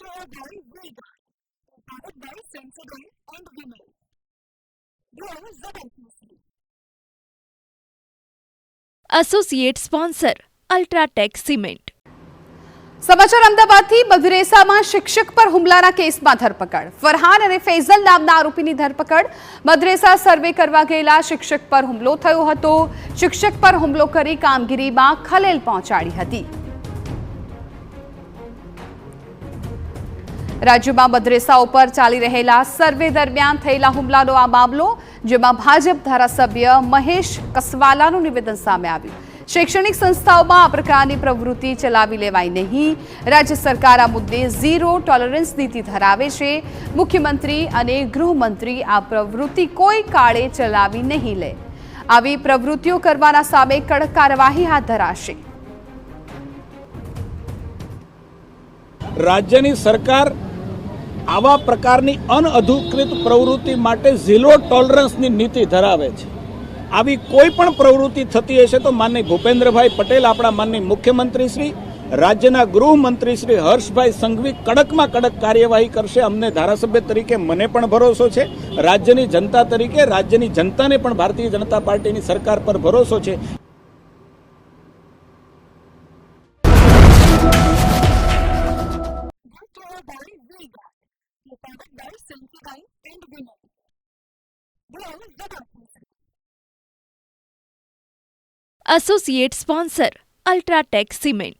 Care by Vega, powered by Sensodyne and Vinyl. Grow ZFMC. Associate sponsor UltraTech cement. સમાચાર અમદાવાદથી મધરેસામાં શિક્ષક પર હુમલાના કેસમાં ધરપકડ. ફરહાન અને ફૈઝલ નામના આરોપીની ધરપકડ. મધરેસા સર્વે કરવા ગયેલા શિક્ષક પર હુમલો થયો હતો. શિક્ષક પર હુમલો કરી કામગીરીમાં ખલેલ પહોંચાડી હતી. રાજ્યમાં મધરેસા ઉપર ચાલી રહેલા સર્વે દરમિયાન થયેલા હુમલાનો આ મામલો, જેમાં ભાજપ ધારાસભ્ય મહેશ કસવાલાનું નિવેદન સામે આવ્યું. શૈક્ષણિક સંસ્થાઓમાં આ પ્રકારની પ્રવૃત્તિ ચલાવી લેવાય નહીં. રાજ્ય સરકાર આ મુદ્દે ઝીરો ટોલરન્સ નીતિ ધરાવે છે. મુખ્યમંત્રી અને ગૃહમંત્રી આ પ્રવૃત્તિ કોઈ કાળે ચલાવી નહીં લે. આવી પ્રવૃત્તિઓ કરવાના સામે કડક કાર્યવાહી હાથ ધરાશે. રાજ્યની સરકાર આવા પ્રકારની અનઅધિકૃત પ્રવૃત્તિ માટે ઝીરો ટોલરન્સની નીતિ ધરાવે છે. આવી કોઈ પણ પ્રવૃત્તિ થતી હશે તો માનનીય ભૂપેન્દ્રભાઈ પટેલ, આપણા માનનીય મુખ્યમંત્રી શ્રી, રાજ્યના ગૃહમંત્રી શ્રી હર્ષભાઈ સંઘવી કડકમાં કડક કાર્યવાહી કરશે. અમને ધારાસભ્ય તરીકે મને પણ ભરોસો છે, રાજ્યની જનતા તરીકે રાજ્યની જનતાને પણ ભારતીય જનતા પાર્ટીની સરકાર પર ભરોસો છે. Care by Vega, powered by Sensodyne and Vinyl. Grow ZFMC. Associate sponsor UltraTech cement.